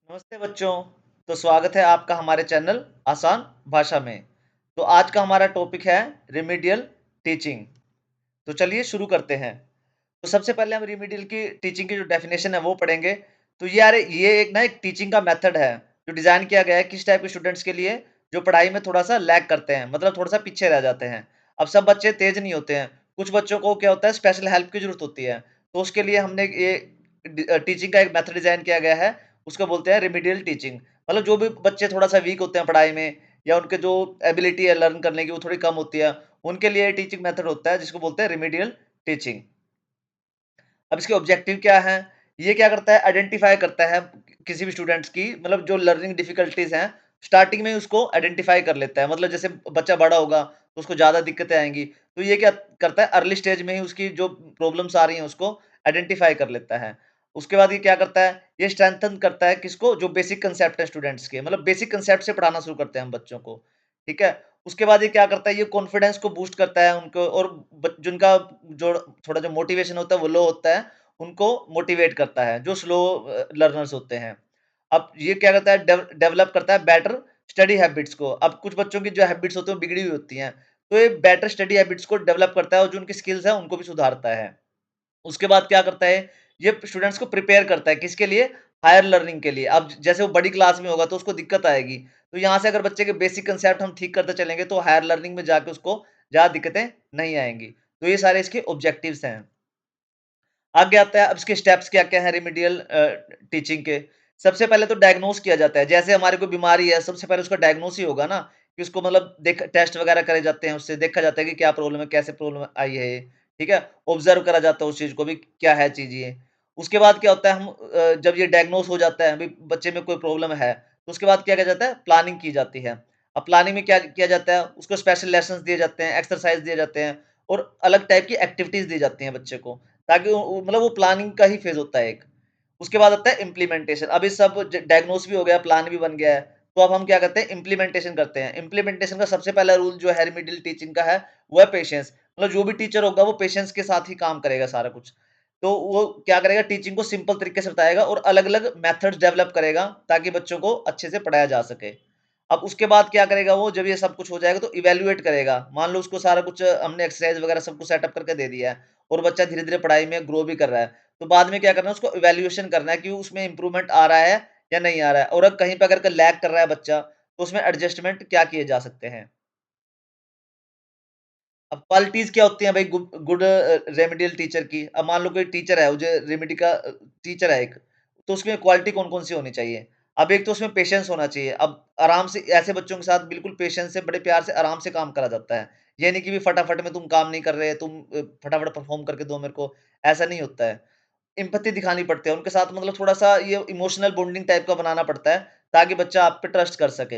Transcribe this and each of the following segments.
नमस्ते बच्चों। तो स्वागत है आपका हमारे चैनल आसान भाषा में। तो आज का हमारा टॉपिक है रिमीडियल टीचिंग। तो चलिए शुरू करते हैं। तो सबसे पहले हम रिमीडियल की टीचिंग की जो डेफिनेशन है वो पढ़ेंगे। तो ये एक ना एक टीचिंग का मेथड है जो डिजाइन किया गया है किस टाइप के स्टूडेंट्स के लिए जो पढ़ाई में थोड़ा सा लैग करते हैं, मतलब थोड़ा सा पीछे रह जाते हैं। अब सब बच्चे तेज नहीं होते हैं, कुछ बच्चों को क्या होता है स्पेशल हेल्प की जरूरत होती है। तो उसके लिए हमने ये टीचिंग का एक मेथड डिजाइन किया गया है, उसको बोलते हैं रिमीडियल टीचिंग। मतलब जो भी बच्चे थोड़ा सा वीक होते हैं पढ़ाई में, या उनके जो एबिलिटी है लर्न करने की वो थोड़ी कम होती है, उनके लिए टीचिंग मेथड होता है जिसको बोलते हैं रिमीडियल टीचिंग। अब इसके ऑब्जेक्टिव क्या हैं? ये क्या करता है, आइडेंटिफाई करता है किसी भी स्टूडेंट्स की, मतलब जो लर्निंग डिफिकल्टीज हैं स्टार्टिंग में ही उसको आइडेंटिफाई कर लेता है। मतलब जैसे बच्चा बड़ा होगा तो उसको ज्यादा दिक्कतें आएंगी, तो ये क्या करता है अर्ली स्टेज में ही उसकी जो प्रॉब्लम्स आ रही हैं उसको आइडेंटिफाई कर लेता है। उसके बाद ये क्या करता है, ये स्ट्रेंथन करता है किसको, जो बेसिक कंसेप्ट है स्टूडेंट्स के, मतलब बेसिक कंसेप्ट से पढ़ाना शुरू करते हैं हम बच्चों को। ठीक है। उसके बाद ये क्या करता है, ये कॉन्फिडेंस को बूस्ट करता है उनको, और जिनका जो थोड़ा जो मोटिवेशन होता है वो लो होता है, उनको मोटिवेट करता है जो स्लो लर्नर्स होते हैं। अब ये क्या करता है, डेवलप करता है बेटर स्टडी हैबिट्स को। अब कुछ बच्चों की जो हैबिट्स होती हैं वो बिगड़ी हुई होती हैं, तो ये बेटर स्टडी हैबिट्स को डेवलप करता है और जो उनकी स्किल्स हैं उनको भी सुधारता है। उसके बाद क्या करता है, ये स्टूडेंट्स को प्रिपेयर करता है किसके लिए, हायर लर्निंग के लिए। अब जैसे वो बड़ी क्लास में होगा तो उसको दिक्कत आएगी, तो यहाँ से अगर बच्चे के बेसिक कंसेप्ट हम ठीक करते चलेंगे तो हायर लर्निंग में जाके उसको ज्यादा दिक्कतें नहीं आएंगी। तो ये सारे इसके ऑब्जेक्टिव्स हैं। आगे आता है अब इसके स्टेप्स क्या-क्या हैं रिमेडियल टीचिंग के। सबसे पहले तो डायग्नोस किया जाता है। जैसे हमारे कोई बीमारी है, सबसे पहले उसका डायग्नोस ही होगा ना, कि उसको मतलब देख टेस्ट वगैरह करे जाते हैं, उससे देखा जाता है कि क्या प्रॉब्लम है, कैसे प्रॉब्लम आई है ये, ठीक है? ऑब्जर्व करा जाता है उस चीज़ को भी, क्या है चीज़ ये। उसके बाद क्या होता है, हम जब ये डायग्नोस हो जाता है, अभी बच्चे में कोई प्रॉब्लम है, तो उसके बाद क्या किया जाता है, प्लानिंग की जाती है। अब प्लानिंग में क्या किया जाता है, उसको स्पेशल लेसन्स दिए जाते हैं, एक्सरसाइज़ दिए जाते हैं और अलग टाइप की एक्टिविटीज़ दी जाती हैं बच्चे को। ताकि मतलब वो प्लानिंग का ही फेज होता है एक। उसके बाद आता है इम्प्लीमेंटेशन। अब ये सब डायग्नोस भी हो गया, प्लान भी बन गया है, तो अब हम क्या करते हैं, इम्प्लीमेंटेशन करते हैं। इम्प्लीमेंटेशन का सबसे पहला रूल जो है रिमीडियल टीचिंग का है, वो है पेशेंस। मतलब जो भी टीचर होगा वो पेशेंस के साथ ही काम करेगा सारा कुछ। तो वो क्या करेगा, टीचिंग को सिंपल तरीके से बताएगा और अलग अलग मेथड्स डेवलप करेगा ताकि बच्चों को अच्छे से पढ़ाया जा सके। अब उसके बाद क्या करेगा वो, जब ये सब कुछ हो जाएगा तो इवैल्यूएट करेगा। मान लो उसको सारा कुछ हमने एक्सरसाइज वगैरह सब कुछ सेटअप करके दे दिया है और बच्चा धीरे-धीरे पढ़ाई में ग्रो भी कर रहा है। तो बाद में क्या करना है, उसको इवैल्यूएशन करना है कि उसमें इम्प्रूवमेंट आ रहा है या नहीं आ रहा है, और अगर कहीं पे अगर लैग कर रहा है बच्चा, तो उसमें एडजस्टमेंट क्या किए जा सकते हैं। अब क्वालिटीज़ क्या होती हैं भाई गुड गुड रेमेडियल टीचर की? अब मान लो कोई टीचर है, वो जो रेमेडी का टीचर है एक, तो उसमें क्वालिटी कौन-कौन सी होनी चाहिए? अब एक तो उसमें पेशेंस होना चाहिए। अब आराम से ऐसे बच्चों के साथ बिल्कुल पेशेंस से, बड़े प्यार से, आराम से काम करा जाता है। ये नहीं कि भी फटाफट में तुम काम नहीं कर रहे, तुम फटाफट परफ़ॉर्म करके दो मेरे को, ऐसा नहीं होता है। एम्पैथी दिखानी पड़ती है उनके साथ, मतलब थोड़ा-सा ये इमोशनल बॉन्डिंग टाइप का बनाना पड़ता है, ताकि बच्चा आप पे ट्रस्ट कर सके।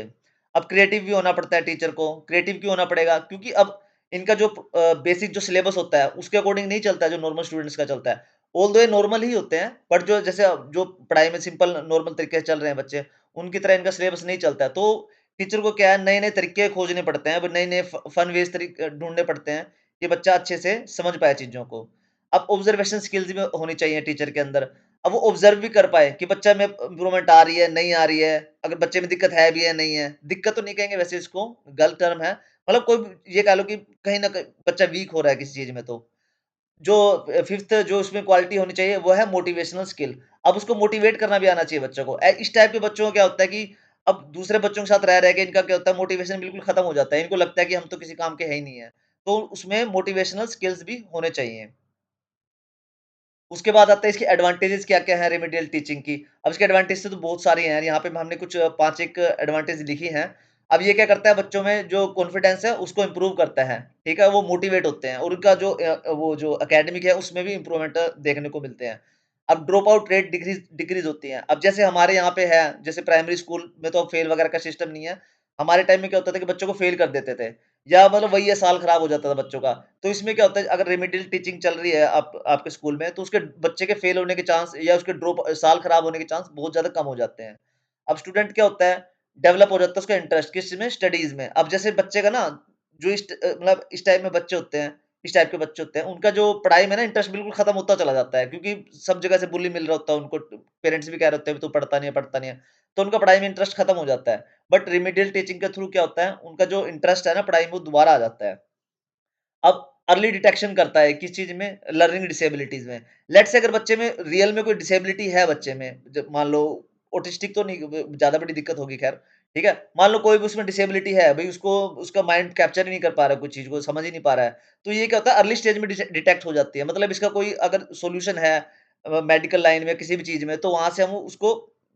अब क्रिएटिव भी होना पड़ता है टीचर को। क्रिएटिव क्यों होना पड़ेगा? क्योंकि अब इनका जो बेसिक जो सिलेबस होता है, उसके अकॉर्डिंग नहीं चलता है जो नॉर्मल स्टूडेंट्स का चलता है। ऑल्दो ये नॉर्मल ही होते हैं, बट जो जैसे जो पढ़ाई में सिंपल नॉर्मल तरीके से चल रहे हैं बच्चे, उनकी तरह इनका सिलेबस नहीं चलता है। तो टीचर को क्या है, नए-नए तरीके खोजने पड़ते हैं, अब नए-नए फन वेज़ ढूँढने पड़ते हैं, कि बच्चा अच्छे से समझ पाए चीज़ों को। अब ऑब्जर्वेशन स्किल्स भी होनी चाहिए टीचर के अंदर। अब वो ऑब्जर्व भी कर पाए कि बच्चा में इम्प्रूवमेंट आ रही है, नहीं आ रही है, अगर बच्चे में दिक्कत है भी है, नहीं है। दिक्कत तो नहीं कहेंगे वैसे इसको, गलत टर्म है। मतलब कोई भी ये कह लो कि कहीं न कहीं बच्चा वीक हो रहा है किसी चीज़ में तो। जो 5th जो उसमें क्वालिटी होनी चाहिए वो है मोटिवेशनल स्किल। अब उसको मोटिवेट करना भी आना चाहिए बच्चों को। इस टाइप के बच्चों को क्या होता है कि अब दूसरे बच्चों के साथ रह-रह के इनका क्या होता है, मोटिवेशन बिल्कुल खत्म हो जाता है। इनको लगता है कि हम तो किसी काम के है ही नहीं है। तो उसमें मोटिवेशनल स्किल्स भी होने चाहिए। उसके बाद आता है इसकी एडवांटेजेस क्या-क्या है रेमेडियल टीचिंग की। अब इसके एडवांटेज तो बहुत सारी हैं, यहाँ पे हमने कुछ 5 एक एडवांटेज लिखी हैं। अब ये क्या करता है, बच्चों में जो कॉन्फिडेंस है उसको इम्प्रूव करता है, ठीक है? वो मोटिवेट होते हैं और उनका जो वो जो एकेडमिक है उसमें भी इम्प्रूवमेंट देखने को मिलते हैं। अब drop out rate decrease decrease होती है। अब जैसे हमारे यहाँ पे है, जैसे प्राइमरी स्कूल में तो फेल वगैरह का सिस्टम नहीं है। हमारे टाइम में क्या होता था कि बच्चों को फेल कर देते थे, या मतलब वही है साल खराब हो जाता था बच्चों का। तो इसमें क्या होता है, अगर रेमेडियल टीचिंग चल रही है आपके स्कूल में, तो उसके बच्चे के फेल होने के चांस या उसके ड्रॉप साल खराब होने के चांस बहुत ज़्यादा कम हो जाते हैं। अब स्टूडेंट क्या होता है, डेवलप हो जाता है उसका इंटरेस्ट किस में, स्टडीज़ में। अब जैसे बच्चे का ना जो मतलब इस टाइप में बच्चे होते हैं, इस टाइप के बच्चे होते हैं, उनका जो पढ़ाई में ना इंटरेस्ट बिल्कुल खत्म होता चला जाता है, क्योंकि सब जगह से बुली मिल रहा होता है उनको, पेरेंट्स भी कह रहे होते हैं, "तू पढ़ता नहीं है, पढ़ता नहीं है।" तो उनका पढ़ाई में इंटरेस्ट खत्म हो जाता है। बट रिमेडियल टीचिंग के थ्रू क्या होता है, उनका जो इंटरेस्ट है ना पढ़ाई में, वो दोबारा आ जाता है। अब अर्ली डिटेक्शन करता है किस चीज़ में? लर्निंग डिसेबिलिटीज़ में। लेट्स से अगर बच्चे में रियल में कोई डिसेबिलिटी है बच्चे में, जब मान लो ऑटिस्टिक तो नहीं, ब ज़्यादा बड़ी दिक्कत होगी खैर, ठीक है? मान लो कोई भी उसमें डिसेबिलिटी है, भई उसको उसका माइंड कैप्चर ही नहीं कर पा रहा है कोई चीज़ को, समझ ही नहीं पा रहा है। तो ये क्या होता है, अर्ली स्टेज में डिटेक्ट हो जाती है। मतलब इसका कोई अगर सॉल्यूशन है मेडिकल लाइन में, किसी भी चीज़ में, तो वहाँ से हम उसको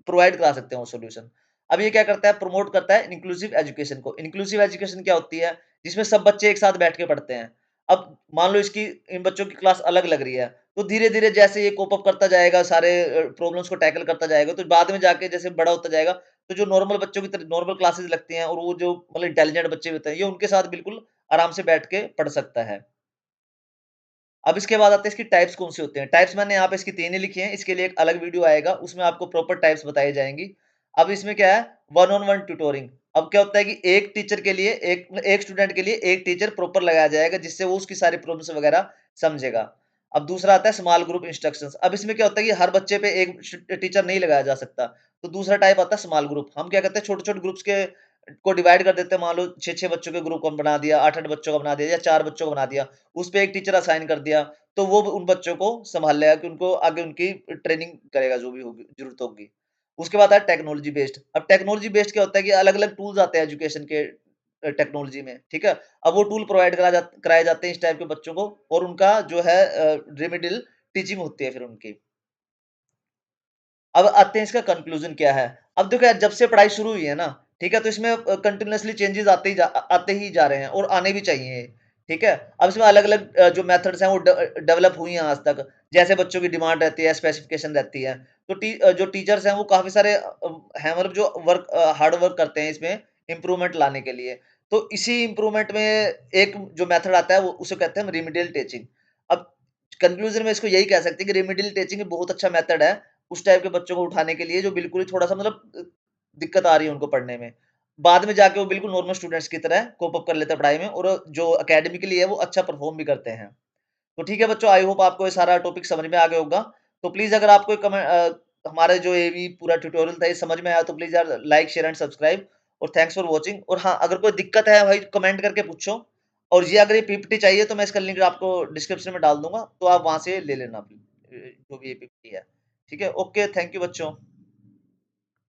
प्रोवाइड करा सकते हैं वो सॉल्यूशन। अब ये क्या करता है, प्रमोट करता है इंक्लूसिव एजुकेशन को। इंक्लूसिव एजुकेशन क्या होती है? जिसमें सब बच्चे एक साथ बैठ के पढ़ते हैं। अब मान लो इसकी इन बच्चों की क्लास अलग लग रही है, तो धीरे-धीरे जैसे ये कोप अप करता जाएगा, सारे प्रॉब्लम्स को टैकल करता जाएगा, तो बाद में जाके जैसे बड़ा होता जाएगा, तो जो नॉर्मल बच्चों की तरह नॉर्मल क्लासेस लगती हैं, और वो जो मतलब इंटेलिजेंट बच्चे होते हैं, ये उनके साथ बिल्कुल आराम से बैठ के पढ़ सकता है। अब इसके बाद आते हैं इसकी टाइप्स कौन-से होते हैं। टाइप्स मैंने यहाँ पे इसकी 3 ही लिखी हैं, इसके लिए एक अलग वीडियो आएगा, उसमें आपको प्रॉपर टाइप्स बताई जाएँगी। अब इसमें क्या है, वन ऑन वन ट्यूटोरिंग। अब क्या होता है कि एक टीचर के लिए एक एक स्टूडेंट के लिए एक टीचर प्रॉपर लगाया जाएगा, जिससे वो उसकी सारी प्रॉब्लम्स वगैरह समझेगा। अब दूसरा आता है स्मॉल ग्रुप इंस्ट्रक्शंस। अब इसमें क्या होता है कि हर बच्चे पे एक टीचर नहीं लगाया जा सकता। तो दूसरा टाइप आता है स्मॉल ग्रुप। हम क्या करते हैं, छोटे-छोटे ग्रुप्स के को डिवाइड कर देते हैं। मान लो 6-6 बच्चों के ग्रुप हम बना दिया, 8-8 बच्चों का बना दिया, या 4 बच्चों का बना दिया। उस पे एक टीचर असाइन कर दिया। तो वो उन बच्चों को सँभाल लेगा, कि उनको आगे उनकी ट्रेनिंग करेगा, जो भी होगी ज़रूरत होगी। उसके बाद आता है टेक्नोलॉजी बेस्ड। अब टेक्नोलॉजी बेस्ड क्या होता है कि अलग-अलग टूल्स आते हैं एजुकेशन के टेक्नोलॉजी में, ठीक है? अब वो टूल प्रोवाइड कराए जाते हैं इस टाइप के बच्चों को, और उनका जो है रेमेडियल टीचिंग होती है फिर उनकी। अब आते हैं इसका कंक्लूजन क्या है। अब देखो यार, जब से पढ़ाई शुरू हुई है ना, ठीक है? तो इसमें कंटीन्यूअसली चेंजेस आते ही जा रहे हैं, और आने भी चाहिए, ठीक है? अब इसमें अलग-अलग जो मेथड्स हैं वो डेवलप हुई हैं आज तक। जैसे बच्चों की डिमांड रहती है, स्पेसिफिकेशन रहती है। तो जो टीचर्स हैं वो काफ़ी सारे हैं, मतलब जो हार्ड वर्क करते हैं इसमें इम्प्रूवमेंट लाने के लिए। तो इसी इम्प्रूवमेंट में एक जो मेथड आता है, वो उसे कहते हैं रेमेडियल टीचिंग। अब कंक्लूजन में इसको यही कह सकते हैं कि रेमेडियल टीचिंग बहुत अच्छा मेथड है उस टाइप के बच्चों को उठाने के लिए, जो बिल्कुल ही थोड़ा-सा मतलब दिक्कत आ रही है उनको पढ़ने में। बाद में जाके वो बिल्कुल नॉर्मल स्टूडेंट्स की तरह कोप अप कर लेते हैं पढ़ाई में, और जो एकेडमिकली है वो अच्छा परफ़ॉर्म भी करते हैं। तो ठीक है बच्चों, आई होप आपको ये सारा टॉपिक समझ में आ गया होगा। तो प्लीज़ अगर आपको हमारा जो ये भी पूरा ट्यूटोरियल था ये समझ में आया, तो प्लीज़ यार लाइक, शेयर एंड सब्सक्राइब, और थैंक्स फॉर वॉचिंग। और हाँ, अगर कोई दिक्कत है भाई, कमेंट करके पूछो। और ये अगर ये पीपीटी चाहिए, तो मैं इसका लिंक आपको डिस्क्रिप्शन में डाल दूँगा, तो आप वहाँ से ले लेना जो भी ये पीपीटी है। ठीक है? ओके, थैंक यू बच्चों।